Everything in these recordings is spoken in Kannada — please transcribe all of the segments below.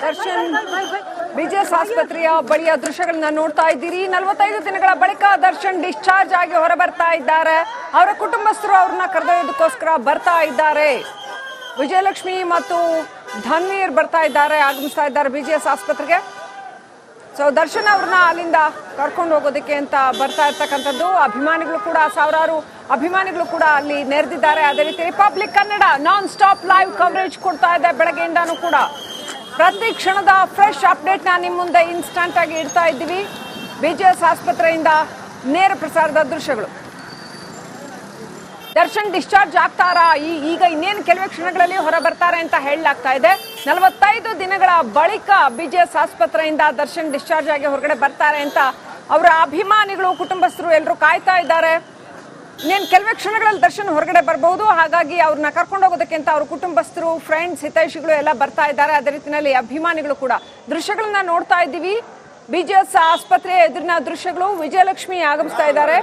ದರ್ಶನ್ ಬಿಜೆಎಸ್ ಆಸ್ಪತ್ರೆಯ ಬಳಿಯ ದೃಶ್ಯಗಳನ್ನ ನೋಡ್ತಾ ಇದ್ದೀರಿ. 45 ದಿನಗಳ ಬಳಿಕ ದರ್ಶನ್ ಡಿಸ್ಚಾರ್ಜ್ ಆಗಿ ಹೊರ ಬರ್ತಾ ಇದ್ದಾರೆ. ಅವರ ಕುಟುಂಬಸ್ಥರು ಅವ್ರನ್ನ ಕರೆದೊಯ್ಯೋದಕ್ಕೋಸ್ಕರ ಬರ್ತಾ ಇದ್ದಾರೆ. ವಿಜಯಲಕ್ಷ್ಮಿ ಮತ್ತು ಧನ್ವೀರ್ ಬರ್ತಾ ಇದ್ದಾರೆ, ಆಗಮಿಸ್ತಾ ಇದ್ದಾರೆ ಬಿಜೆಎಸ್ ಆಸ್ಪತ್ರೆಗೆ. ಸೊ ದರ್ಶನ್ ಅವ್ರನ್ನ ಅಲ್ಲಿಂದ ಕರ್ಕೊಂಡು ಹೋಗೋದಕ್ಕೆ ಅಂತ ಬರ್ತಾ ಇರ್ತಕ್ಕಂಥದ್ದು. ಅಭಿಮಾನಿಗಳು ಕೂಡ, ಸಾವಿರಾರು ಅಭಿಮಾನಿಗಳು ಕೂಡ ಅಲ್ಲಿ ನೆರೆದಿದ್ದಾರೆ. ಅದೇ ರೀತಿ republic Kannada non stop live coverage ಕೊಡ್ತಾ ಇದೆ ಬೆಳಗ್ಗೆಯಿಂದಾನು ಕೂಡ. ಪ್ರತಿ ಕ್ಷಣದ ಫ್ರೆಶ್ ಅಪ್ಡೇಟ್ ನ ನಿಮ್ಮ ಮುಂದೆ ಇನ್ಸ್ಟಂಟ್ ಆಗಿ ಇಡ್ತಾ ಇದ್ದೀವಿ. ಬಿಜೆಎಸ್ ಆಸ್ಪತ್ರೆಯಿಂದ ನೇರ ಪ್ರಸಾರದ ದೃಶ್ಯಗಳು. ದರ್ಶನ್ ಡಿಸ್ಚಾರ್ಜ್ ಆಗ್ತಾರಾ? ಈಗ ಇನ್ನೇನು ಕೆಲವೇ ಕ್ಷಣಗಳಲ್ಲಿ ಹೊರ ಬರ್ತಾರೆ ಅಂತ ಹೇಳಲಾಗ್ತಾ ಇದೆ. 45 ದಿನಗಳ ಬಳಿಕ ಬಿಜೆಎಸ್ ಆಸ್ಪತ್ರೆಯಿಂದ ದರ್ಶನ್ ಡಿಸ್ಚಾರ್ಜ್ ಆಗಿ ಹೊರಗಡೆ ಬರ್ತಾರೆ ಅಂತ ಅವರ ಅಭಿಮಾನಿಗಳು, ಕುಟುಂಬಸ್ಥರು ಎಲ್ಲರೂ ಕಾಯ್ತಾ ಇದ್ದಾರೆ. ಇನ್ನೇನು ಕೆಲವೇ ಕ್ಷಣಗಳಲ್ಲಿ ದರ್ಶನ್ ಹೊರಗಡೆ ಬರಬಹುದು. ಹಾಗಾಗಿ ಅವ್ರನ್ನ ಕರ್ಕೊಂಡು ಹೋಗೋದಕ್ಕೆ ಅಂತ ಅವ್ರ ಕುಟುಂಬಸ್ಥರು, ಫ್ರೆಂಡ್ಸ್, ಹಿತೈಷಿಗಳು ಎಲ್ಲ ಬರ್ತಾ ಇದ್ದಾರೆ. ಅದೇ ರೀತಿಯಲ್ಲಿ ಅಭಿಮಾನಿಗಳು ಕೂಡ. ದೃಶ್ಯಗಳನ್ನ ನೋಡ್ತಾ ಇದ್ದೀವಿ. ಬಿಜೆಎಸ್ ಆಸ್ಪತ್ರೆ ಎದುರಿನ ದೃಶ್ಯಗಳು. ವಿಜಯಲಕ್ಷ್ಮಿ ಆಗಮಿಸ್ತಾ ಇದ್ದಾರೆ.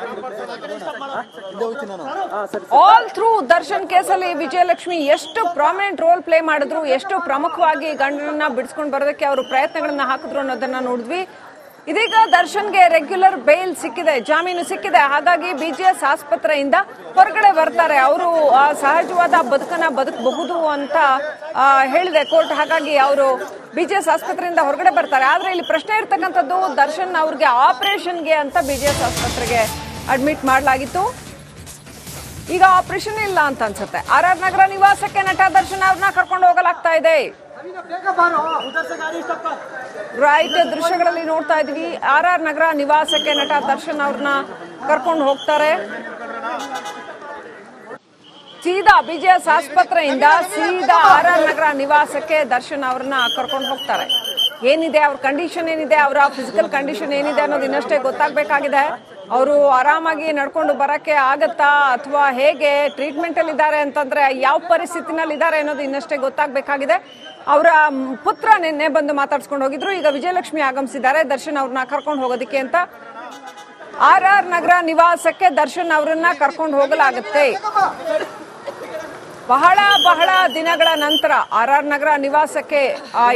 ಆಲ್ ಥ್ರೂ ದರ್ಶನ್ ಕೇಸಲ್ಲಿ ವಿಜಯಲಕ್ಷ್ಮಿ ಎಷ್ಟು ಪ್ರಾಮಿನೆಂಟ್ ರೋಲ್ ಪ್ಲೇ ಮಾಡಿದ್ರು, ಎಷ್ಟು ಪ್ರಮುಖವಾಗಿ ಗಂಡನನ್ನ ಬಿಡಿಸ್ಕೊಂಡು ಬರೋದಕ್ಕೆ ಅವರು ಪ್ರಯತ್ನಗಳನ್ನ ಹಾಕಿದ್ರು ಅನ್ನೋದನ್ನ ನೋಡಿದ್ವಿ. ಇದೀಗ ದರ್ಶನ್ಗೆ ರೆಗ್ಯುಲರ್ ಬೇಲ್ ಸಿಕ್ಕಿದೆ, ಜಾಮೀನು ಸಿಕ್ಕಿದೆ. ಹಾಗಾಗಿ ಬಿಜೆಎಸ್ ಆಸ್ಪತ್ರೆಯಿಂದ ಹೊರಗಡೆ ಬರ್ತಾರೆ. ಅವರು ಸಹಜವಾದ ಬದುಕನ್ನ ಬದುಕಬಹುದು ಅಂತ ಹೇಳಿದೆ ಕೋರ್ಟ್. ಹಾಗಾಗಿ ಅವರು ಬಿಜೆಎಸ್ ಆಸ್ಪತ್ರೆಯಿಂದ ಹೊರಗಡೆ ಬರ್ತಾರೆ. ಆದ್ರೆ ಇಲ್ಲಿ ಪ್ರಶ್ನೆ ಇರ್ತಕ್ಕಂಥದ್ದು, ದರ್ಶನ್ ಅವ್ರಿಗೆ ಆಪರೇಷನ್ಗೆ ಅಂತ ಬಿಜೆಎಸ್ ಆಸ್ಪತ್ರೆಗೆ ಅಡ್ಮಿಟ್ ಮಾಡಲಾಗಿತ್ತು. ಈಗ ಆಪರೇಷನ್ ಇಲ್ಲ ಅಂತ ಅನ್ಸುತ್ತೆ. RR ನಗರ ನಿವಾಸಕ್ಕೆ ನಟ ದರ್ಶನ್ ಅವ್ರನ್ನ ಕರ್ಕೊಂಡು ಹೋಗಲಾಗ್ತಾ ಇದೆ. ರೈಟ್, ದೃಶ್ಯಗಳಲ್ಲಿ ನೋಡ್ತಾ ಇದ್ವಿ. RR ನಗರ ನಿವಾಸಕ್ಕೆ ನಟ ದರ್ಶನ್ ಅವ್ರನ್ನ ಕರ್ಕೊಂಡು ಹೋಗ್ತಾರೆ. ಸೀದಾ ಬಿಜೆಎಸ್ ಆಸ್ಪತ್ರೆಯಿಂದ ಸೀದಾ RR ನಗರ ನಿವಾಸಕ್ಕೆ ದರ್ಶನ್ ಅವ್ರನ್ನ ಕರ್ಕೊಂಡು ಹೋಗ್ತಾರೆ. ಏನಿದೆ ಅವ್ರ ಕಂಡೀಷನ್, ಏನಿದೆ ಅವರ ಫಿಸಿಕಲ್ ಕಂಡೀಷನ್ ಏನಿದೆ ಅನ್ನೋದು ಇನ್ನಷ್ಟೇ ಗೊತ್ತಾಗಬೇಕಾಗಿದೆ. ಅವರು ಆರಾಮಾಗಿ ನಡ್ಕೊಂಡು ಬರಕ್ಕೆ ಆಗತ್ತಾ ಅಥವಾ ಹೇಗೆ, ಟ್ರೀಟ್ಮೆಂಟ್ ಅಲ್ಲಿ ಇದ್ದಾರೆ ಅಂತಂದ್ರೆ ಯಾವ ಪರಿಸ್ಥಿತಿನಲ್ಲಿ ಇದ್ದಾರೆ ಅನ್ನೋದು ಇನ್ನಷ್ಟೇ ಗೊತ್ತಾಗಬೇಕಾಗಿದೆ. ಅವರ ಪುತ್ರ ನಿನ್ನೆ ಬಂದು ಮಾತಾಡ್ಸ್ಕೊಂಡು ಹೋಗಿದ್ರು. ಈಗ ವಿಜಯಲಕ್ಷ್ಮಿ ಆಗಮಿಸಿದ್ದಾರೆ ದರ್ಶನ್ ಅವ್ರನ್ನ ಕರ್ಕೊಂಡು ಹೋಗೋದಕ್ಕೆ ಅಂತ. RR ನಗರ ನಿವಾಸಕ್ಕೆ ದರ್ಶನ್ ಅವರನ್ನ ಕರ್ಕೊಂಡು ಹೋಗಲಾಗುತ್ತೆ. ಬಹಳ ದಿನಗಳ ನಂತರ RR ನಗರ ನಿವಾಸಕ್ಕೆ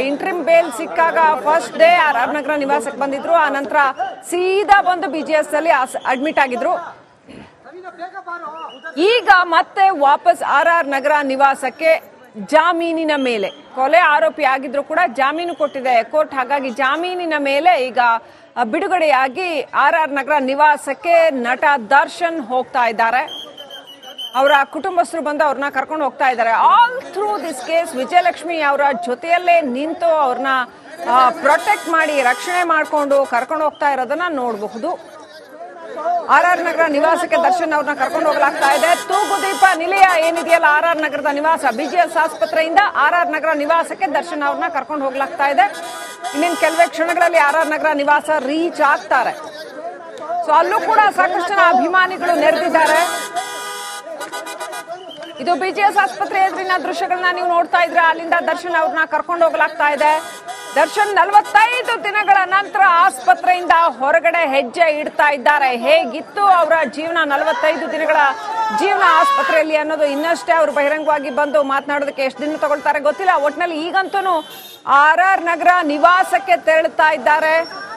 ಇಂಟ್ರಿಮ್ ಬೇಲ್ ಸಿಕ್ಕಾಗ ಫಸ್ಟ್ ಡೇ RR ನಗರ ನಿವಾಸಕ್ಕೆ ಬಂದಿದ್ರು. ಆ ನಂತರ ಸೀದಾ ಬಂದು ಬಿಜೆಎಸ್ ಅಲ್ಲಿ ಅಡ್ಮಿಟ್ ಆಗಿದ್ರು. ಈಗ ಮತ್ತೆ ವಾಪಸ್ RR ನಗರ ನಿವಾಸಕ್ಕೆ ಜಾಮೀನಿನ ಮೇಲೆ, ಕೊಲೆ ಆರೋಪಿ ಆಗಿದ್ರು ಕೂಡ ಜಾಮೀನು ಕೊಟ್ಟಿದೆ ಕೋರ್ಟ್. ಹಾಗಾಗಿ ಜಾಮೀನಿನ ಮೇಲೆ ಈಗ ಬಿಡುಗಡೆಯಾಗಿ RR ನಗರ ನಿವಾಸಕ್ಕೆ ನಟ ದರ್ಶನ್ ಹೋಗ್ತಾ ಇದ್ದಾರೆ. ಅವರ ಕುಟುಂಬಸ್ಥರು ಬಂದು ಅವ್ರನ್ನ ಕರ್ಕೊಂಡು ಹೋಗ್ತಾ ಇದ್ದಾರೆ. All through this case Vijayalakshmi ಅವರ ಜೊತೆಯಲ್ಲೇ ನಿಂತು ಅವ್ರನ್ನ ಪ್ರೊಟೆಕ್ಟ್ ಮಾಡಿ, ರಕ್ಷಣೆ ಮಾಡಿಕೊಂಡು ಕರ್ಕೊಂಡು ಹೋಗ್ತಾ ಇರೋದನ್ನ ನೋಡಬಹುದು. RR ನಗರ ನಿವಾಸಕ್ಕೆ ದರ್ಶನ್ ಅವ್ರನ್ನ ಕರ್ಕೊಂಡು ಹೋಗಲಾಗ್ತಾ ಇದೆ. ತೂಗುದೀಪ ನಿಲಯ ಏನಿದೆಯಲ್ಲ RR ನಗರದ ನಿವಾಸ, ಬಿಜೆಎಸ್ ಆಸ್ಪತ್ರೆಯಿಂದ RR ನಗರ ನಿವಾಸಕ್ಕೆ ದರ್ಶನ್ ಅವ್ರನ್ನ ಕರ್ಕೊಂಡು ಹೋಗ್ಲಾಗ್ತಾ ಇದೆ. ಇನ್ನೇನು ಕೆಲವೇ ಕ್ಷಣಗಳಲ್ಲಿ RR ನಗರ ನಿವಾಸ ರೀಚ್ ಆಗ್ತಾರೆ. ಸೊ ಅಲ್ಲೂ ಕೂಡ ಸಾಕಷ್ಟು ಜನ ಅಭಿಮಾನಿಗಳು ನೆರೆದಿದ್ದಾರೆ. ಇದು ಬಿಜೆಎಸ್ ಆಸ್ಪತ್ರೆ ಎದುರಿನ ದೃಶ್ಯಗಳನ್ನ ನೀವು ನೋಡ್ತಾ ಇದ್ರೆ. ಅಲ್ಲಿಂದ ದರ್ಶನ್ ಅವ್ರನ್ನ ಕರ್ಕೊಂಡು ಹೋಗಲಾಗ್ತಾ ಇದೆ. ದರ್ಶನ್ 45 ದಿನಗಳ ನಂತರ ಆಸ್ಪತ್ರೆಯಿಂದ ಹೊರಗಡೆ ಹೆಜ್ಜೆ ಇಡ್ತಾ ಇದ್ದಾರೆ. ಹೇಗಿತ್ತು ಅವರ ಜೀವನ, 45 ದಿನಗಳ ಜೀವನ ಆಸ್ಪತ್ರೆಯಲ್ಲಿ ಅನ್ನೋದು ಇನ್ನಷ್ಟೇ ಅವರು ಬಹಿರಂಗವಾಗಿ ಬಂದು ಮಾತನಾಡೋದಕ್ಕೆ ಎಷ್ಟು ದಿನ ತಗೊಳ್ತಾರೆ ಗೊತ್ತಿಲ್ಲ. ಒಟ್ಟಿನಲ್ಲಿ ಈಗಂತೂ RR ನಗರ ನಿವಾಸಕ್ಕೆ ತೆರಳುತ್ತಾ ಇದ್ದಾರೆ.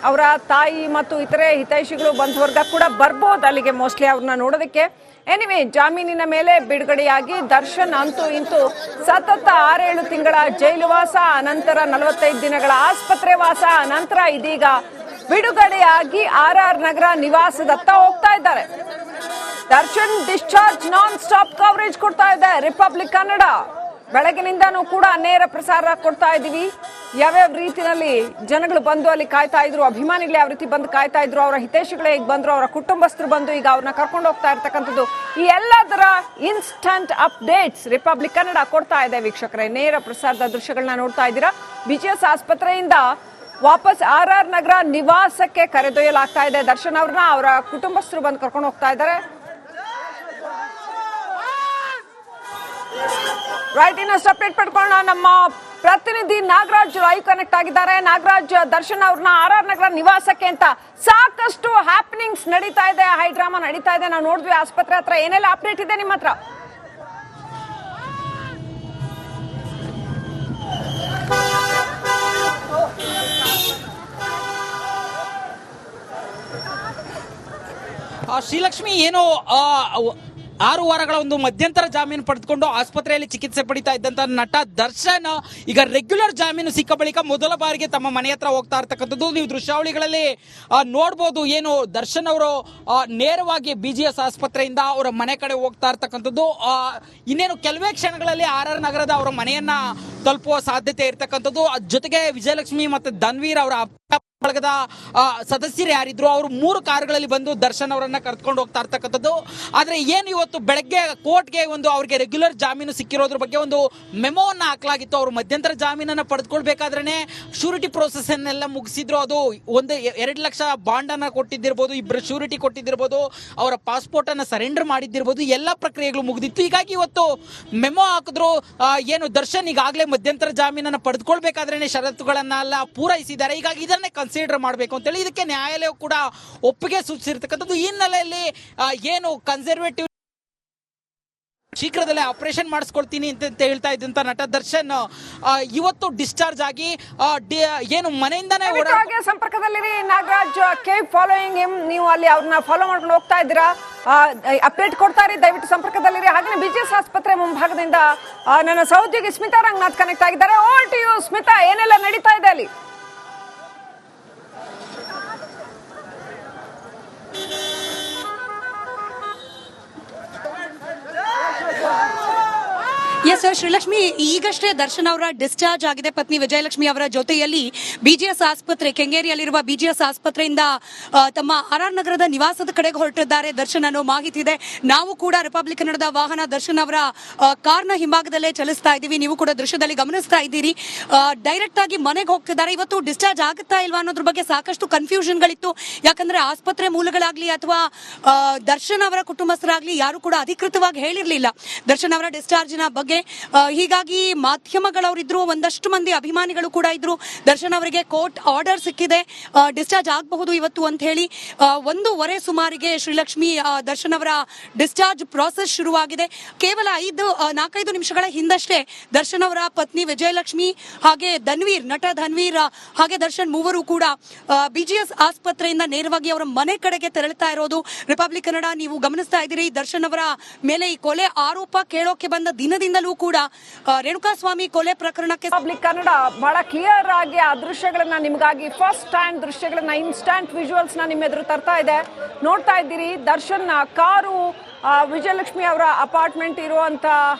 ಅವರ ತಾಯಿ ಮತ್ತು ಇತರೆ ಹಿತೈಷಿಗಳು, ಬಂಧುವರ್ಗ ಕೂಡ ಬರ್ಬೋದು ಅಲ್ಲಿಗೆ ಮೋಸ್ಟ್ಲಿ ಅವ್ರನ್ನ ನೋಡೋದಕ್ಕೆ. ಎನಿವೆ, ಜಾಮೀನಿನ ಮೇಲೆ ಬಿಡುಗಡೆಯಾಗಿ ದರ್ಶನ್ ಅಂತೂ ಇಂತೂ ಸತತ 6-7 ತಿಂಗಳ ಜೈಲು ವಾಸ, ಅನಂತರ 45 ದಿನಗಳ ಆಸ್ಪತ್ರೆ ವಾಸ, ಅನಂತರ ಇದೀಗ ಬಿಡುಗಡೆಯಾಗಿ RR ನಗರ ನಿವಾಸದತ್ತ ಹೋಗ್ತಾ ಇದ್ದಾರೆ. Darshan discharge non stop coverage ಕೊಡ್ತಾ ಇದೆ ರಿಪಬ್ಲಿಕ್ ಕನ್ನಡ. ಬೆಳಗಿನಿಂದನೂ ಕೂಡ ನೇರ ಪ್ರಸಾರ ಕೊಡ್ತಾ ಇದ್ದೀವಿ. ಯಾವ್ಯಾವ ರೀತಿಯಲ್ಲಿ ಜನಗಳು ಬಂದು ಅಲ್ಲಿ ಕಾಯ್ತಾ ಇದ್ರು, ಅಭಿಮಾನಿಗಳು ಯಾವ ರೀತಿ ಬಂದು ಕಾಯ್ತಾ ಇದ್ರು, ಅವರ ಹಿತೈಷಿಗಳು ಹೇಗೆ ಬಂದ್ರು, ಅವರ ಕುಟುಂಬಸ್ಥರು ಬಂದು ಈಗ ಅವ್ರನ್ನ ಕರ್ಕೊಂಡು ಹೋಗ್ತಾ ಇರ್ತಕ್ಕಂಥದ್ದು, ಈ ಎಲ್ಲದರ ಇನ್ಸ್ಟಂಟ್ ಅಪ್ಡೇಟ್ಸ್ ರಿಪಬ್ಲಿಕ್ ಕನ್ನಡ ಕೊಡ್ತಾ ಇದೆ ವೀಕ್ಷಕರೇ. ನೇರ ಪ್ರಸಾರದ ದೃಶ್ಯಗಳನ್ನ ನೋಡ್ತಾ ಇದ್ದೀರಾ. ಬಿಜೆಎಸ್ ಆಸ್ಪತ್ರೆಯಿಂದ ವಾಪಸ್ RR ನಗರ ನಿವಾಸಕ್ಕೆ ಕರೆದೊಯ್ಯಲಾಗ್ತಾ ಇದೆ ದರ್ಶನ್ ಅವ್ರನ್ನ. ಅವರ ಕುಟುಂಬಸ್ಥರು ಬಂದು ಕರ್ಕೊಂಡು ಹೋಗ್ತಾ ಇದ್ದಾರೆ. ರೈಟ್, ಇನ್ನಷ್ಟು ಅಪ್ಡೇಟ್ ಪಡ್ಕೊಳ್ಳೋಣ. ನಮ್ಮ ಪ್ರತಿನಿಧಿ ನಾಗರಾಜ್ ಲೈವ್ ಕನೆಕ್ಟ್ ಆಗಿದ್ದಾರೆ. ನಾಗರಾಜ್, ದರ್ಶನ್ ಅವ್ರನ್ನ RR ನಗರ ನಿವಾಸಕ್ಕೆ ಅಂತ ಸಾಕಷ್ಟು ಹ್ಯಾಪನಿಂಗ್ಸ್ ನಡೀತಾ ಇದೆ, ಹೈ ಡ್ರಾಮಾ ನಡೀತಾ ಇದೆ. ನಾವು ನೋಡಿದ್ವಿ ಆಸ್ಪತ್ರೆ ಹತ್ರ. ಏನೆಲ್ಲ ಅಪ್ಡೇಟ್ ಇದೆ ನಿಮ್ಮ ಹತ್ರ? ಶ್ರೀಲಕ್ಷ್ಮಿ, ಏನು 6 ವಾರಗಳ ಒಂದು ಮಧ್ಯಂತರ ಜಾಮೀನು ಪಡೆದುಕೊಂಡು ಆಸ್ಪತ್ರೆಯಲ್ಲಿ ಚಿಕಿತ್ಸೆ ಪಡಿತಾ ಇದ್ದಂತ ನಟ ದರ್ಶನ್ ಈಗ ರೆಗ್ಯುಲರ್ ಜಾಮೀನು ಸಿಕ್ಕ ಬಳಿಕ ಮೊದಲ ಬಾರಿಗೆ ತಮ್ಮ ಮನೆ ಹತ್ರ ಹೋಗ್ತಾ ಇರ್ತಕ್ಕಂಥದ್ದು ನೀವು ದೃಶ್ಯಾವಳಿಗಳಲ್ಲಿ ನೋಡ್ಬೋದು. ಏನು ದರ್ಶನ್ ಅವರು ನೇರವಾಗಿ BGS ಆಸ್ಪತ್ರೆಯಿಂದ ಅವರ ಮನೆ ಕಡೆ ಹೋಗ್ತಾ ಇರ್ತಕ್ಕಂಥದ್ದು. ಇನ್ನೇನು ಕೆಲವೇ ಕ್ಷಣಗಳಲ್ಲಿ RR ನಗರದ ಅವರ ಮನೆಯನ್ನ ತಲುಪುವ ಸಾಧ್ಯತೆ ಇರ್ತಕ್ಕಂಥದ್ದು. ಜೊತೆಗೆ ವಿಜಯಲಕ್ಷ್ಮಿ ಮತ್ತು ಧನ್ವೀರ್ ಅವರ ಬಳಗದ ಸದಸ್ಯರು ಯಾರಿದ್ರು ಅವರು 3 ಕಾರುಗಳಲ್ಲಿ ಬಂದು ದರ್ಶನ್ ಅವರನ್ನ ಕರೆದುಕೊಂಡು ಹೋಗ್ತಾ ಇರ್ತಕ್ಕಂಥದ್ದು. ಆದ್ರೆ ಏನು ಇವತ್ತು ಬೆಳಗ್ಗೆ ಕೋರ್ಟ್ಗೆ ಒಂದು ಅವರಿಗೆ ರೆಗ್ಯುಲರ್ ಜಾಮೀನು ಸಿಕ್ಕಿರೋದ್ರ ಬಗ್ಗೆ ಒಂದು ಮೆಮೋವನ್ನ ಹಾಕಲಾಗಿತ್ತು. ಅವರು ಮಧ್ಯಂತರ ಜಾಮೀನನ್ನ ಪಡೆದುಕೊಳ್ಬೇಕಾದ್ರೆ ಶ್ಯೂರಿಟಿ ಪ್ರೋಸೆಸ್ ಅನ್ನೆಲ್ಲ ಮುಗಿಸಿದ್ರು. ಅದು 2 ಲಕ್ಷ ಬಾಂಡ್ ಅನ್ನ ಕೊಟ್ಟಿದ್ದಿರ್ಬೋದು, 2 ಶ್ಯೂರಿಟಿ ಕೊಟ್ಟಿದ್ದಿರ್ಬೋದು, ಅವರ ಪಾಸ್ಪೋರ್ಟ್ ಅನ್ನ ಸರೆಂಡರ್ ಮಾಡಿದ್ದಿರ್ಬೋದು, ಎಲ್ಲ ಪ್ರಕ್ರಿಯೆಗಳು ಮುಗಿದಿತ್ತು. ಹೀಗಾಗಿ ಇವತ್ತು ಮೆಮೋ ಹಾಕಿದ್ರು. ಏನು ದರ್ಶನ್ ಈಗಾಗಲೇ ಮಧ್ಯಂತರ ಜಾಮೀನನ್ನ ಪಡೆದುಕೊಳ್ಬೇಕಾದ್ರೆ ಷರತ್ತುಗಳನ್ನೆಲ್ಲ ಪೂರೈಸಿದ್ದಾರೆ. ಹೀಗಾಗಿ ಇದನ್ನೇ ಕನ್ಸಿಡರ್ ಮಾಡಬೇಕು ಅಂತೇಳಿ ಇದಕ್ಕೆ ನ್ಯಾಯಾಲಯ ಕೂಡ ಒಪ್ಪಿಗೆ ಸೂಚಿಸಿರ್ತಕ್ಕಂಥದ್ದು. ಈ ಹಿನ್ನೆಲೆಯಲ್ಲಿ ಏನು ಕನ್ಸರ್ವೇಟಿವ್ ಶೀಘ್ರದಲ್ಲೇ ಆಪರೇಷನ್ ಮಾಡಿಸ್ಕೊಳ್ತೀನಿ ಅಂತ ಹೇಳ್ತಾ ಇದ್ದಂತ ನಟ ದರ್ಶನ್ ಇವತ್ತು ಡಿಸ್ಚಾರ್ಜ್ ಆಗಿ ಏನು ಮನೆಯಿಂದಾನೇ ಸಂಪರ್ಕದಲ್ಲಿರಿ. Nagaraj, keep following him. ನೀವು ಅಲ್ಲಿ ಅವ್ರನ್ನ ಫಾಲೋ ಮಾಡ್ಕೊಂಡು ಹೋಗ್ತಾ ಇದ್ದೀರಾ, ಅಪ್ಡೇಟ್ ಕೊಡ್ತಾ ಇರಿ, ದಯವಿಟ್ಟು ಸಂಪರ್ಕದಲ್ಲಿರಿ. ಹಾಗೆ BGS ಆಸ್ಪತ್ರೆ ಮುಂಭಾಗದಿಂದ ನನ್ನ ಸಹೋದ್ಯೋಗಿ ಸ್ಮಿತಾ ರಂಗನಾಥ್ ಕನೆಕ್ಟ್ ಆಗಿದ್ದಾರೆ. ಓವರ್ ಟು ಯು ಸ್ಮಿತಾ, ಏನೆಲ್ಲ ನಡೀತಾ ಇದೆ ಅಲ್ಲಿ? ಎಸ್ ಶ್ರೀಲಕ್ಷ್ಮಿ, ಈಗಷ್ಟೇ ದರ್ಶನ್ ಅವರ ಡಿಸ್ಚಾರ್ಜ್ ಆಗಿದೆ. ಪತ್ನಿ ವಿಜಯಲಕ್ಷ್ಮಿ ಅವರ ಜೊತೆಯಲ್ಲಿ BGS ಆಸ್ಪತ್ರೆ, ಕೆಂಗೇರಿಯಲ್ಲಿರುವ BGS ಆಸ್ಪತ್ರೆಯಿಂದ ತಮ್ಮ RR ನಗರದ ನಿವಾಸದ ಕಡೆಗೆ ಹೊರಟಿದ್ದಾರೆ ದರ್ಶನ್ ಅನ್ನೋ ಮಾಹಿತಿ ಇದೆ. ನಾವು ಕೂಡ ರಿಪಬ್ಲಿಕ್ ಕನ್ನಡದ ವಾಹನ ದರ್ಶನ್ ಅವರ ಕಾರ್ನ ಹಿಂಭಾಗದಲ್ಲೇ ಚಲಿಸ್ತಾ ಇದ್ದೀವಿ. ನೀವು ಕೂಡ ದೃಶ್ಯದಲ್ಲಿ ಗಮನಿಸ್ತಾ ಇದ್ದೀರಿ. ಡೈರೆಕ್ಟ್ ಆಗಿ ಮನೆಗೆ ಹೋಗ್ತಿದ್ದಾರೆ. ಇವತ್ತು ಡಿಸ್ಚಾರ್ಜ್ ಆಗುತ್ತಾ ಇಲ್ವಾ ಅನ್ನೋದ್ರ ಬಗ್ಗೆ ಸಾಕಷ್ಟು ಕನ್ಫ್ಯೂಷನ್ಗಳಿತ್ತು. ಯಾಕಂದ್ರೆ ಆಸ್ಪತ್ರೆ ಮೂಲಗಳಾಗ್ಲಿ ಅಥವಾ ದರ್ಶನ್ ಅವರ ಕುಟುಂಬಸ್ಥರಾಗ್ಲಿ ಯಾರು ಕೂಡ ಅಧಿಕೃತವಾಗಿ ಹೇಳಿರ್ಲಿಲ್ಲ ದರ್ಶನ್ ಅವರ ಡಿಸ್ಚಾರ್ಜಿನ ಬಗ್ಗೆ. ಹೀಗಾಗಿ ಮಾಧ್ಯಮಗಳವರಿದ್ರು, ಒಂದಷ್ಟು ಮಂದಿ ಅಭಿಮಾನಿಗಳು ಕೂಡ ಇದ್ರು. ದರ್ಶನ್ ಅವರಿಗೆ ಕೋರ್ಟ್ ಆರ್ಡರ್ ಸಿಕ್ಕಿದೆ, ಡಿಸ್ಚಾರ್ಜ್ ಆಗಬಹುದು ಇವತ್ತು ಅಂತ ಹೇಳಿ. 1:15 ಸುಮಾರಿಗೆ ಶ್ರೀಲಕ್ಷ್ಮಿ ದರ್ಶನ್ ಅವರ ಡಿಸ್ಚಾರ್ಜ್ ಪ್ರಾಸೆಸ್ ಶುರುವಾಗಿದೆ. ಕೇವಲ 4-5 ನಿಮಿಷಗಳ ಹಿಂದಷ್ಟೇ ದರ್ಶನ್ ಅವರ ಪತ್ನಿ ವಿಜಯಲಕ್ಷ್ಮಿ ಹಾಗೆ ನಟ ಧನ್ವೀರ್ ಹಾಗೆ ದರ್ಶನ್ ಮೂವರು ಕೂಡ BGS ಆಸ್ಪತ್ರೆಯಿಂದ ನೇರವಾಗಿ ಅವರ ಮನೆ ಕಡೆಗೆ ತೆರಳುತ್ತಾ ಇರೋದು ರಿಪಬ್ಲಿಕ್ ಕನ್ನಡ ನೀವು ಗಮನಿಸ್ತಾ ಇದ್ದೀರಿ. ದರ್ಶನ್ ಅವರ ಮೇಲೆ ಈ ಕೊಲೆ ಆರೋಪ ಕೇಳೋಕೆ ಬಂದ ದಿನದಿಂದಲೂ ಕೂಡ ರೇಣುಕಾಸ್ವಾಮಿ ಕೊಲೆ ಪ್ರಕರಣಕ್ಕೆ ರಿಪಬ್ಲಿಕ್ ಕನ್ನಡ ಬಹಳ ಕ್ಲಿಯರ್ ಆಗಿ ಆ ದೃಶ್ಯಗಳನ್ನ ನಿಮಗಾಗಿ ಫಸ್ಟ್ ಹ್ಯಾಂಡ್ ದೃಶ್ಯಗಳನ್ನ, ಇನ್ಸ್ಟಂಟ್ ವಿಜುವಲ್ಸ್ ನ ನಿಮ್ಮ ಎದುರು ತರ್ತಾ ಇದೆ. ನೋಡ್ತಾ ಇದ್ದೀರಿ, ದರ್ಶನ್ ಕಾರು ವಿಜಯಲಕ್ಷ್ಮಿ ಅವರ ಅಪಾರ್ಟ್ಮೆಂಟ್ ಇರುವಂತ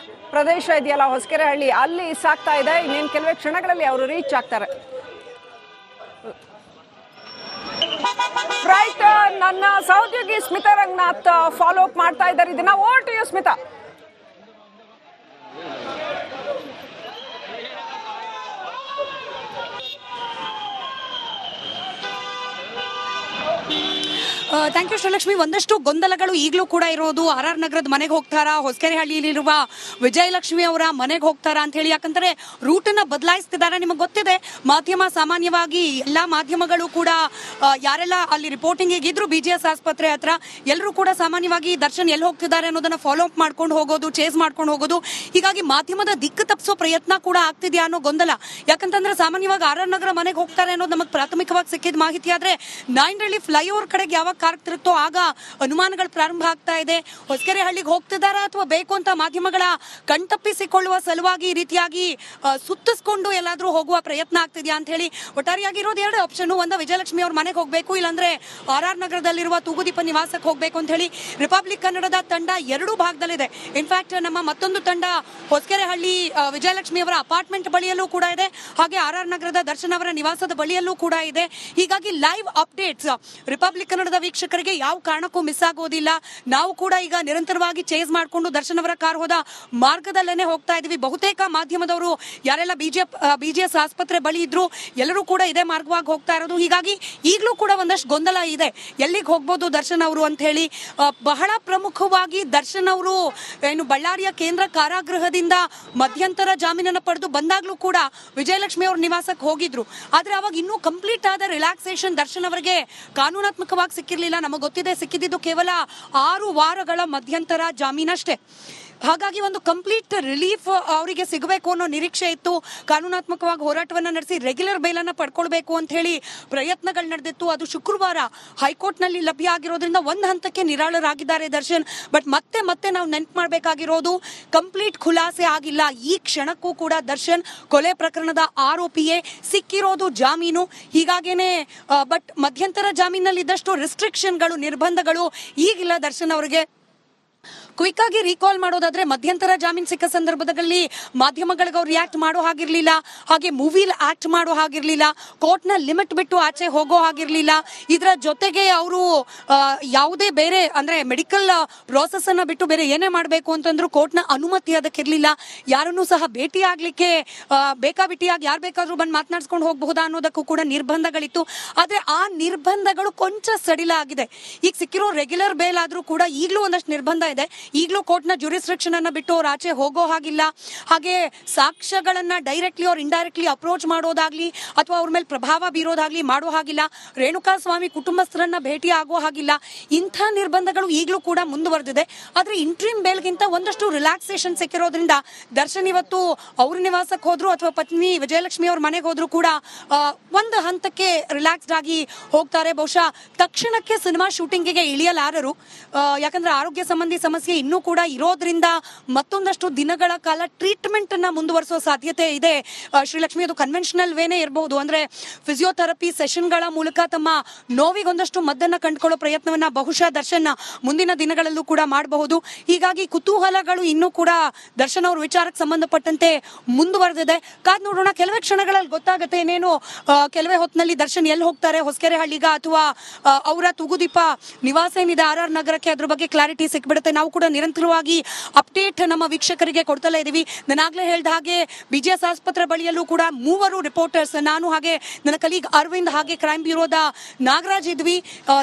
ಪ್ರದೇಶ ಇದೆಯಲ್ಲ ಹೊಸಕೆರೆಹಳ್ಳಿ, ಅಲ್ಲಿ ಸಾಕ್ತಾ ಇದೆ. ಇನ್ನೇನು ಕೆಲವೇ ಕ್ಷಣಗಳಲ್ಲಿ ಅವರು ರೀಚ್ ಆಗ್ತಾರೆ. ರೈಟ್, ನನ್ನ ಸಹೋದ್ಯೋಗಿ ಸ್ಮಿತಾ ರಂಗನಾಥ್ ಫಾಲೋ ಅಪ್ ಮಾಡ್ತಾ ಇದ್ದಾರೆ ಇದನ್ನ. Over to you Smita. Thank you Srilakshmi. ಒಂದಷ್ಟು ಗೊಂದಲಗಳು ಈಗಲೂ ಕೂಡ ಇರೋದು. RR ನಗರದ ಮನೆಗೆ ಹೋಗ್ತಾರಾ, ಹೊಸಕೆರೆಹಳ್ಳಿಯಲ್ಲಿರುವ ವಿಜಯಲಕ್ಷ್ಮಿ ಅವರ ಮನೆಗೆ ಹೋಗ್ತಾರಾ ಅಂತ ಹೇಳಿ. ಯಾಕಂದ್ರೆ ರೂಟ್ ಅನ್ನ ಬದಲಾಯಿಸ್ತಿದ್ದಾರೆ. ನಿಮಗೆ ಗೊತ್ತಿದೆ, ಸಾಮಾನ್ಯವಾಗಿ ಎಲ್ಲಾ ಮಾಧ್ಯಮಗಳು ಕೂಡ ಯಾರೆಲ್ಲ ಅಲ್ಲಿ ರಿಪೋರ್ಟಿಂಗ್ ಇದ್ರು BGS ಆಸ್ಪತ್ರೆ ಹತ್ರ, ಎಲ್ಲರೂ ಕೂಡ ಸಾಮಾನ್ಯವಾಗಿ ದರ್ಶನ್ ಎಲ್ಲಿ ಹೋಗ್ತಿದ್ದಾರೆ ಅನ್ನೋದನ್ನ ಫಾಲೋ ಅಪ್ ಮಾಡ್ಕೊಂಡು ಹೋಗೋದು, ಚೇಸ್ ಮಾಡ್ಕೊಂಡು ಹೋಗೋದು. ಹೀಗಾಗಿ ಮಾಧ್ಯಮದ ದಿಕ್ಕು ತಪ್ಪಿಸೋ ಪ್ರಯತ್ನ ಕೂಡ ಆಗ್ತಿದ್ಯಾ ಅನ್ನೋ ಗೊಂದಲ. ಯಾಕಂತಂದ್ರೆ ಸಾಮಾನ್ಯವಾಗಿ RR ನಗರ ಮನೆಗೆ ಹೋಗ್ತಾರೆ ಅನ್ನೋದು ನಮಗೆ ಪ್ರಾಥಮಿಕವಾಗಿ ಸಿಕ್ಕಿದ ಮಾಹಿತಿ. ಆದ್ರೆ 9 ಫ್ಲೈಓವರ್ ಕಡೆಗೆ ಯಾವಾಗ ಕಾರ್ತಿರುತ್ತೋ ಆಗ ಅನುಮಾನಗಳು ಪ್ರಾರಂಭ ಆಗ್ತಾ ಇದೆ. ಹೊಸಕೆರೆಹಳ್ಳಿಗೆ ಹೋಗ್ತಿದ್ದಾರಾ ಅಥವಾ ಬೇಕು ಅಂತ ಮಾಧ್ಯಮಗಳ ಕಣ್ತಪ್ಪಿಸಿಕೊಳ್ಳುವ ಸಲುವಾಗಿ ಈ ರೀತಿಯಾಗಿ ಸುತ್ತಿಸ್ಕೊಂಡು ಎಲ್ಲಾದ್ರೂ ಹೋಗುವ ಪ್ರಯತ್ನ ಆಗ್ತಿದ್ಯಾ ಅಂತ ಹೇಳಿ. ಒಟ್ಟಾರೆಯಾಗಿ ಇರೋದು 2 ಆಪ್ಷನ್. ಒಂದು ವಿಜಯಲಕ್ಷ್ಮಿ ಅವ್ರ ಮನೆಗೆ ಹೋಗ್ಬೇಕು, ಇಲ್ಲಾಂದ್ರೆ RR ನಗರದಲ್ಲಿರುವ ತೂಗುದೀಪ ನಿವಾಸಕ್ಕೆ ಹೋಗ್ಬೇಕು ಅಂತ ಹೇಳಿ ರಿಪಬ್ಲಿಕ್ ಕನ್ನಡದ ತಂಡ 2 ಭಾಗದಲ್ಲಿದೆ. ಇನ್ಫ್ಯಾಕ್ಟ್ ನಮ್ಮ ಮತ್ತೊಂದು ತಂಡ ಹೊಸಕೆರೆಹಳ್ಳಿ ವಿಜಯಲಕ್ಷ್ಮಿ ಅವರ ಅಪಾರ್ಟ್ಮೆಂಟ್ ಬಳಿಯಲ್ಲೂ ಕೂಡ ಇದೆ, ಹಾಗೆ RR ನಗರದ ದರ್ಶನ್ ಅವರ ನಿವಾಸದ ಬಳಿಯಲ್ಲೂ ಕೂಡ ಇದೆ. ಹೀಗಾಗಿ ಲೈವ್ ಅಪ್ಡೇಟ್ಸ್ ರಿಪಬ್ಲಿಕ್ ಕನ್ನಡದ ವೀಕ್ಷಕರಿಗೆ ಯಾವ ಕಾರಣಕ್ಕೂ ಮಿಸ್ ಆಗೋದಿಲ್ಲ. ನಾವು ಕೂಡ ಈಗ ನಿರಂತರವಾಗಿ ಚೇಸ್ ಮಾಡಿಕೊಂಡು ದರ್ಶನ್ ಅವರ ಕಾರ್ ಹೋದ ಮಾರ್ಗದಲ್ಲೇನೆ ಹೋಗ್ತಾ ಇದೀವಿ. ಬಹುತೇಕ ಮಾಧ್ಯಮದವರು ಯಾರೆಲ್ಲ BGS ಆಸ್ಪತ್ರೆ ಬಳಿ ಇದ್ರು ಎಲ್ಲರೂ ಕೂಡ ಇದೇ ಮಾರ್ಗವಾಗಿ ಹೋಗ್ತಾ ಇರೋದು. ಹೀಗಾಗಿ ಈಗಲೂ ಕೂಡ ಒಂದಷ್ಟು ಗೊಂದಲ ಇದೆ, ಎಲ್ಲಿಗೆ ಹೋಗ್ಬೋದು ದರ್ಶನ್ ಅವರು ಅಂತ ಹೇಳಿ. ಬಹಳ ಪ್ರಮುಖವಾಗಿ ದರ್ಶನ್ ಅವರು ಏನು ಬಳ್ಳಾರಿಯ ಕೇಂದ್ರ ಕಾರಾಗೃಹದಿಂದ ಮಧ್ಯಂತರ ಜಾಮೀನನ್ನು ಪಡೆದು ಬಂದಾಗ್ಲೂ ಕೂಡ ವಿಜಯಲಕ್ಷ್ಮಿ ಅವ್ರ ನಿವಾಸಕ್ಕೆ ಹೋಗಿದ್ರು. ಆದ್ರೆ ಅವಾಗ ಇನ್ನೂ ಕಂಪ್ಲೀಟ್ ಆದ ರಿಲ್ಯಾಕ್ಸೇಷನ್ ದರ್ಶನ್ ಅವರಿಗೆ ಕಾನೂನಾತ್ಮಕವಾಗಿ ಸಿಕ್ಕಿರ್ಲಿಲ್ಲ. ನಮಗೆ ಗೊತ್ತಿದೆ, ಸಿಕ್ಕಿದ್ದು ಕೇವಲ 6 ವಾರಗಳ ಮಧ್ಯಂತರ ಜಾಮೀನಷ್ಟೇ. ಹಾಗಾಗಿ ಒಂದು ಕಂಪ್ಲೀಟ್ ರಿಲೀಫ್ ಅವರಿಗೆ ಸಿಗಬೇಕು ಅನ್ನೋ ನಿರೀಕ್ಷೆ ಇತ್ತು. ಕಾನೂನಾತ್ಮಕವಾಗಿ ಹೋರಾಟವನ್ನ ನಡೆಸಿ ರೆಗ್ಯುಲರ್ ಬೇಲನ್ನು ಪಡ್ಕೊಳ್ಬೇಕು ಅಂತ ಹೇಳಿ ಪ್ರಯತ್ನಗಳು ನಡೆದಿತ್ತು. ಅದು ಶುಕ್ರವಾರ ಹೈಕೋರ್ಟ್ನಲ್ಲಿ ಲಭ್ಯ ಆಗಿರೋದ್ರಿಂದ ಒಂದು ಹಂತಕ್ಕೆ ನಿರಾಳರಾಗಿದ್ದಾರೆ ದರ್ಶನ್. ಬಟ್ ಮತ್ತೆ ನಾವು ನೆನ್ಪು ಮಾಡಬೇಕಾಗಿರೋದು, ಕಂಪ್ಲೀಟ್ ಖುಲಾಸೆ ಆಗಿಲ್ಲ ಈ ಕ್ಷಣಕ್ಕೂ ಕೂಡ ದರ್ಶನ್ ಕೊಲೆ ಪ್ರಕರಣದ ಆರೋಪಿಯೇ. ಸಿಕ್ಕಿರೋದು ಜಾಮೀನು. ಹೀಗಾಗೇನೆ ಬಟ್ ಮಧ್ಯಂತರ ಜಾಮೀನಲ್ಲಿ ಇದ್ದಷ್ಟು ರಿಸ್ಟ್ರಿಕ್ಷನ್ಗಳು, ನಿರ್ಬಂಧಗಳು ಈಗಿಲ್ಲ ದರ್ಶನ್ ಅವರಿಗೆ. ಕ್ವಿಕ್ ಆಗಿ ರೀಕಾಲ್ ಮಾಡೋದಾದ್ರೆ, ಮಧ್ಯಂತರ ಜಾಮೀನ್ ಸಿಕ್ಕ ಸಂದರ್ಭದಲ್ಲಿ ಮಾಧ್ಯಮಗಳಿಗೆ ಅವ್ರು ರಿಯಾಕ್ಟ್ ಮಾಡೋ ಹಾಗಿರ್ಲಿಲ್ಲ, ಹಾಗೆ ಮೂವಿಲ್ ಆಕ್ಟ್ ಮಾಡೋ ಹಾಗಿರ್ಲಿಲ್ಲ, ಕೋರ್ಟ್ ನ ಲಿಮಿಟ್ ಬಿಟ್ಟು ಆಚೆ ಹೋಗೋ ಹಾಗಿರ್ಲಿಲ್ಲ. ಇದರ ಜೊತೆಗೆ ಅವರು ಯಾವುದೇ ಬೇರೆ ಅಂದ್ರೆ ಮೆಡಿಕಲ್ ಪ್ರೋಸೆಸ್ ಅನ್ನ ಬಿಟ್ಟು ಬೇರೆ ಏನೇ ಮಾಡಬೇಕು ಅಂತಂದ್ರು ಕೋರ್ಟ್ ನ ಅನುಮತಿ ಅದಕ್ಕಿರ್ಲಿಲ್ಲ. ಯಾರನ್ನೂ ಸಹ ಭೇಟಿ ಆಗ್ಲಿಕ್ಕೆ ಬೇಕಾಬಿಟ್ಟಿಯಾಗಿ ಯಾರು ಬೇಕಾದ್ರೂ ಬಂದು ಮಾತನಾಡ್ಸ್ಕೊಂಡು ಹೋಗಬಹುದಾ ಅನ್ನೋದಕ್ಕೂ ಕೂಡ ನಿರ್ಬಂಧಗಳಿತ್ತು. ಆದ್ರೆ ಆ ನಿರ್ಬಂಧಗಳು ಕೊಂಚ ಸಡಿಲ ಆಗಿದೆ. ಈಗ ಸಿಕ್ಕಿರೋ ರೆಗ್ಯುಲರ್ ಬೇಲ್ ಆದ್ರೂ ಕೂಡ ಈಗಲೂ ಒಂದಷ್ಟು ನಿರ್ಬಂಧ ಇದೆ. ಈಗಲೂ ಕೋರ್ಟ್ನ ಜುರಿಸ್ಟ್ರಿಕ್ಷನ್ ಅನ್ನ ಬಿಟ್ಟು ಅವ್ರು ಆಚೆ ಹೋಗೋ ಹಾಗಿಲ್ಲ. ಹಾಗೆ ಸಾಕ್ಷ್ಯಗಳನ್ನ ಡೈರೆಕ್ಟ್ಲಿ ಅವ್ರು ಇಂಡೈರೆಕ್ಟ್ಲಿ ಅಪ್ರೋಚ್ ಮಾಡೋದಾಗ್ಲಿ ಅಥವಾ ಅವ್ರ ಮೇಲೆ ಪ್ರಭಾವ ಬೀರೋದಾಗ್ಲಿ ಮಾಡೋ ಹಾಗಿಲ್ಲ. ರೇಣುಕಾ ಸ್ವಾಮಿ ಕುಟುಂಬಸ್ಥರನ್ನ ಭೇಟಿ ಆಗೋ ಹಾಗಿಲ್ಲ. ಇಂಥ ನಿರ್ಬಂಧಗಳು ಈಗಲೂ ಕೂಡ ಮುಂದುವರೆದಿದೆ. ಆದ್ರೆ ಇಂಟ್ರೀಮ್ ಬೇಲ್ಗಿಂತ ಒಂದಷ್ಟು ರಿಲ್ಯಾಕ್ಸೇಷನ್ ಸಿಕ್ಕಿರೋದ್ರಿಂದ ದರ್ಶನ್ ಇವತ್ತು ಅವ್ರ ನಿವಾಸಕ್ಕೆ ಹೋದ್ರು ಅಥವಾ ಪತ್ನಿ ವಿಜಯಲಕ್ಷ್ಮಿ ಅವ್ರ ಮನೆಗೆ ಹೋದ್ರು ಕೂಡ ಒಂದು ಹಂತಕ್ಕೆ ರಿಲ್ಯಾಕ್ಸ್ಡ್ ಆಗಿ ಹೋಗ್ತಾರೆ. ಬಹುಶಃ ತಕ್ಷಣಕ್ಕೆ ಸಿನಿಮಾ ಶೂಟಿಂಗಿಗೆ ಇಳಿಯಲಾರರು, ಯಾಕಂದ್ರೆ ಆರೋಗ್ಯ ಸಂಬಂಧಿ ಸಮಸ್ಯೆ ಇನ್ನೂ ಕೂಡ ಇರೋದ್ರಿಂದ ಮತ್ತೊಂದಷ್ಟು ದಿನಗಳ ಕಾಲ ಟ್ರೀಟ್ಮೆಂಟ್ ಅನ್ನ ಮುಂದುವರಿಸೋ ಸಾಧ್ಯತೆ ಇದೆ. ಶ್ರೀಲಕ್ಷ್ಮಿ ಅದು ಕನ್ವೆನ್ಷನಲ್ ವೇನೇ ಇರಬಹುದು, ಅಂದ್ರೆ ಫಿಸಿಯೋಥೆರಪಿ ಸೆಷನ್ಗಳ ಮೂಲಕ ತಮ್ಮ ನೋವಿಗೊಂದಷ್ಟು ಮದ್ದನ್ನ ಕಂಡುಕೊಳ್ಳೋ ಪ್ರಯತ್ನವನ್ನ ಬಹುಶಃ ದರ್ಶನ್ ಮುಂದಿನ ದಿನಗಳಲ್ಲೂ ಕೂಡ ಮಾಡಬಹುದು. ಹೀಗಾಗಿ ಕುತೂಹಲಗಳು ಇನ್ನೂ ಕೂಡ ದರ್ಶನ್ ಅವ್ರ ವಿಚಾರಕ್ಕೆ ಸಂಬಂಧಪಟ್ಟಂತೆ ಮುಂದುವರೆದಿದೆ. ಕಾದ್ ನೋಡೋಣ, ಕೆಲವೇ ಕ್ಷಣಗಳಲ್ಲಿ ಗೊತ್ತಾಗುತ್ತೆ ಇನ್ನೇನು. ಕೆಲವೇ ಹೊತ್ತಿನಲ್ಲಿ ದರ್ಶನ್ ಎಲ್ಲಿ ಹೋಗ್ತಾರೆ, ಹೊಸಕೆರೆ ಹಳ್ಳಿಗ ಅಥವಾ ಅವರ ತೂಗುದೀಪ ನಿವಾಸ ಏನಿದೆ RR ನಗರಕ್ಕೆ, ಅದ್ರ ಬಗ್ಗೆ ಕ್ಲಾರಿಟಿ ಸಿಕ್ಬಿಡುತ್ತೆ. ನಾವು ಕೂಡ ನಿರಂತರವಾಗಿ ಅಪ್ಡೇಟ್ ನಮ್ಮ ವೀಕ್ಷಕರಿಗೆ ಕೊಡ್ತಲೇ ಇದೀವಿ. ನಾನಾಗ್ಲೇ ಹೇಳ್ದ ಹಾಗೆ BGS ಆಸ್ಪತ್ರೆ ಬಳಿಯಲ್ಲೂ ಕೂಡ 3 ರಿಪೋರ್ಟರ್ಸ್, ನಾನು ಹಾಗೆ ನನ್ನ ಕಲೀಗ್ ಅರವಿಂದ್ ಹಾಗೆ ಕ್ರೈಮ್ ಬ್ಯೂರೋದ ನಾಗರಾಜ್ ಇದ್ವಿ.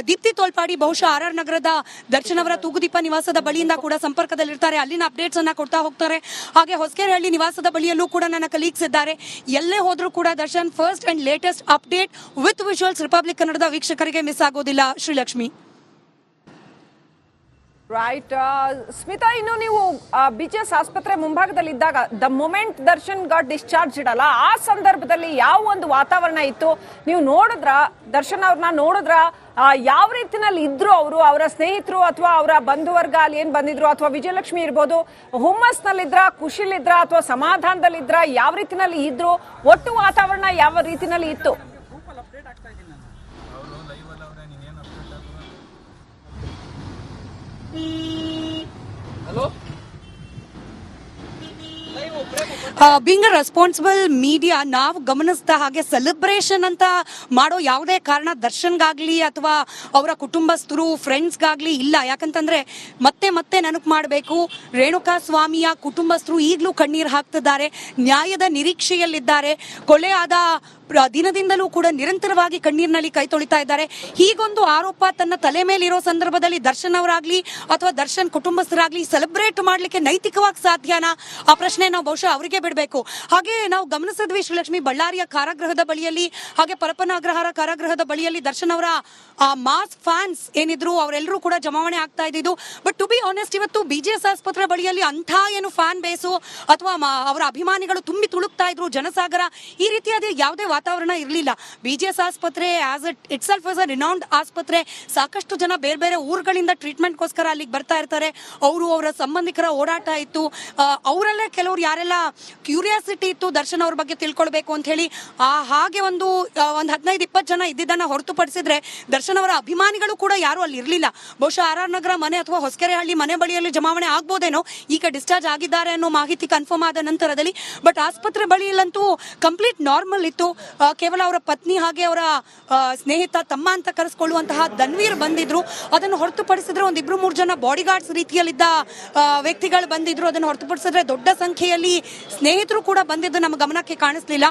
ದೀಪ್ತಿ ತೋಲ್ಪಾಡಿ ಬಹುಶಃ RR ನಗರದ ದರ್ಶನ್ ಅವರ ತೂಗುದೀಪ ನಿವಾಸದ ಬಳಿಯಿಂದ ಕೂಡ ಸಂಪರ್ಕದಲ್ಲಿರ್ತಾರೆ, ಅಲ್ಲಿನ ಅಪ್ಡೇಟ್ಸ್ ಅನ್ನ ಕೊಡ್ತಾ ಹೋಗ್ತಾರೆ. ಹಾಗೆ ಹೊಸಕೆರೆಹಳ್ಳಿ ನಿವಾಸದ ಬಳಿಯಲ್ಲೂ ಕೂಡ ನನ್ನ ಕಲೀಗ್ಸ್ ಇದ್ದಾರೆ. ಎಲ್ಲೇ ಹೋದ್ರೂ ಕೂಡ Darshan first and latest update with visuals republic ಕನ್ನಡದ ವೀಕ್ಷಕರಿಗೆ ಮಿಸ್ ಆಗೋದಿಲ್ಲ. ಶ್ರೀಲಕ್ಷ್ಮಿ. ರೈಟ್ ಸ್ಮಿತಾ, ಇನ್ನು ನೀವು BGS ಆಸ್ಪತ್ರೆ ಮುಂಭಾಗದಲ್ಲಿದ್ದಾಗ the moment Darshan got discharge ಇಡಲ್ಲ, ಆ ಸಂದರ್ಭದಲ್ಲಿ ಯಾವ ಒಂದು ವಾತಾವರಣ ಇತ್ತು? ನೀವು ನೋಡಿದ್ರ ದರ್ಶನ್ ಅವ್ರನ್ನ ನೋಡಿದ್ರ? ಯಾವ ರೀತಿನಲ್ಲಿ ಇದ್ರು ಅವರು, ಅವರ ಸ್ನೇಹಿತರು ಅಥವಾ ಅವರ ಬಂಧುವರ್ಗ ಅಲ್ಲಿ ಏನ್ ಬಂದಿದ್ರು, ಅಥವಾ ವಿಜಯಲಕ್ಷ್ಮಿ ಇರ್ಬೋದು, ಹುಮ್ಮಸ್ನಲ್ಲಿದ್ರ, ಖುಷಿಲಿದ್ರ ಅಥವಾ ಸಮಾಧಾನದಲ್ಲಿದ್ರ, ಯಾವ ರೀತಿನಲ್ಲಿ ಇದ್ರು? ಒಟ್ಟು ವಾತಾವರಣ ಯಾವ ರೀತಿನಲ್ಲಿ ಇತ್ತು? ಬೀಂಗ್ ಅ ರೆಸ್ಪಾನ್ಸಿಬಲ್ ಮೀಡಿಯಾ, ನಾವು ಗಮನಿಸಿದ ಹಾಗೆ ಸೆಲೆಬ್ರೇಷನ್ ಅಂತ ಮಾಡೋ ಯಾವುದೇ ಕಾರಣ ದರ್ಶನ್ಗಾಗ್ಲಿ ಅಥವಾ ಅವರ ಕುಟುಂಬಸ್ಥರು ಫ್ರೆಂಡ್ಸ್ಗಾಗ್ಲಿ ಇಲ್ಲ. ಯಾಕಂತಂದ್ರೆ ಮತ್ತೆ ನೆನಪು ಮಾಡಬೇಕು, ರೇಣುಕಾ ಸ್ವಾಮಿಯ ಕುಟುಂಬಸ್ಥರು ಈಗಲೂ ಕಣ್ಣೀರು ಹಾಕ್ತಿದ್ದಾರೆ, ನ್ಯಾಯದ ನಿರೀಕ್ಷೆಯಲ್ಲಿದ್ದಾರೆ. ಕೊಲೆ ಆದ ದಿನದಿಂದಲೂ ಕೂಡ ನಿರಂತರವಾಗಿ ಕಣ್ಣೀರಿನಲ್ಲಿ ಕೈ ತೊಳಿತಾ ಇದ್ದಾರೆ. ಹೀಗೊಂದು ಆರೋಪ ತನ್ನ ತಲೆ ಮೇಲಿರೋ ಸಂದರ್ಭದಲ್ಲಿ ದರ್ಶನ್ ಅವರಾಗ್ಲಿ ಅಥವಾ ದರ್ಶನ್ ಕುಟುಂಬಸ್ಥರಾಗ್ಲಿ ಸೆಲೆಬ್ರೇಟ್ ಮಾಡ್ಲಿಕ್ಕೆ ನೈತಿಕವಾಗಿ ಸಾಧ್ಯನಾ? ಆ ಪ್ರಶ್ನೆ ನಾವು ಬಹುಶಃ ಅವರಿಗೆ ಬಿಡಬೇಕು. ಹಾಗೆ ನಾವು ಗಮನಿಸಿದ್ವಿ ಶ್ರೀಲಕ್ಷ್ಮಿ, ಬಳ್ಳಾರಿಯ ಕಾರಾಗೃಹದ ಬಳಿಯಲ್ಲಿ ಹಾಗೆ ಪರಪ್ಪನ ಅಗ್ರಹಾರ ಕಾರಾಗೃಹದ ಬಳಿಯಲ್ಲಿ ದರ್ಶನ್ ಅವರ ಮಾಸ್ ಫ್ಯಾನ್ಸ್ ಏನಿದ್ರು ಅವರೆಲ್ಲರೂ ಕೂಡ ಜಮಾವಣೆ ಆಗ್ತಾ ಇದ್ದಿದ್ದು. ಬಟ್ ಟು ಬಿ ಆನೆಸ್ಟ್, ಇವತ್ತು BGS ಆಸ್ಪತ್ರೆ ಬಳಿಯಲ್ಲಿ ಅಂಥ ಏನು ಫ್ಯಾನ್ ಬೇಸು ಅಥವಾ ಅವರ ಅಭಿಮಾನಿಗಳು ತುಂಬಿ ತುಳುಕ್ತಾ ಇದ್ರು, ಜನಸಾಗರ, ಈ ರೀತಿಯಾದ ಯಾವುದೇ ವಾತಾವರಣ ಇರಲಿಲ್ಲ. BGS ಆಸ್ಪತ್ರೆ as it self as a renowned ಆಸ್ಪತ್ರೆ. ಸಾಕಷ್ಟು ಜನ ಬೇರೆ ಬೇರೆ ಊರುಗಳಿಂದ ಟ್ರೀಟ್ಮೆಂಟ್ಗೋಸ್ಕರ ಅಲ್ಲಿಗೆ ಬರ್ತಾ ಇರ್ತಾರೆ. ಅವರ ಸಂಬಂಧಿಕರ ಓಡಾಟ ಇತ್ತು. ಅವರಲ್ಲೇ ಕೆಲವರು ಯಾರೆಲ್ಲ ಕ್ಯೂರಿಯಾಸಿಟಿ ಇತ್ತು ದರ್ಶನ್ ಅವ್ರ ಬಗ್ಗೆ ತಿಳ್ಕೊಳ್ಬೇಕು ಅಂತ ಹೇಳಿ, ಹಾಗೆ ಒಂದು 15-20 ಜನ ಇದ್ದಿದ್ದನ್ನ ಹೊರತುಪಡಿಸಿದ್ರೆ ದರ್ಶನ್ ಅವರ ಅಭಿಮಾನಿಗಳು ಕೂಡ ಯಾರು ಅಲ್ಲಿ ಇರಲಿಲ್ಲ. ಬಹುಶಃ RR ನಗರ ಮನೆ ಅಥವಾ ಹೊಸಕೆರೆಹಳ್ಳಿ ಮನೆ ಬಳಿಯಲ್ಲಿ ಜಮಾವಣೆ ಆಗ್ಬೋದೇನೋ, ಈಗ ಡಿಸ್ಚಾರ್ಜ್ ಆಗಿದ್ದಾರೆ ಅನ್ನೋ ಮಾಹಿತಿ ಕನ್ಫರ್ಮ್ ಆದ ನಂತರದಲ್ಲಿ. ಬಟ್ ಆಸ್ಪತ್ರೆ ಬಳಿಯಲ್ಲಂತೂ ಕಂಪ್ಲೀಟ್ ನಾರ್ಮಲ್ ಇತ್ತು. ಕೇವಲ ಅವರ ಪತ್ನಿ ಹಾಗೆ ಅವರ ಸ್ನೇಹಿತ ತಮ್ಮ ಅಂತ ಕರೆಸ್ಕೊಳ್ಳುವಂತಹ ಧನ್ವೀರ್ ಬಂದಿದ್ರು. ಅದನ್ನು ಹೊರತುಪಡಿಸಿದ್ರೆ ಒಂದಿಬ್ರು 3 ಜನ ಬಾಡಿ ಗಾರ್ಡ್ಸ್ ರೀತಿಯಲ್ಲಿದ್ದ ವ್ಯಕ್ತಿಗಳು ಬಂದಿದ್ರು. ಅದನ್ನು ಹೊರತುಪಡಿಸಿದ್ರೆ ದೊಡ್ಡ ಸಂಖ್ಯೆಯಲ್ಲಿ ಸ್ನೇಹಿತರು ಕೂಡ ಬಂದಿದ್ದು ನಮ್ಮ ಗಮನಕ್ಕೆ ಕಾಣಿಸ್ಲಿಲ್ಲ.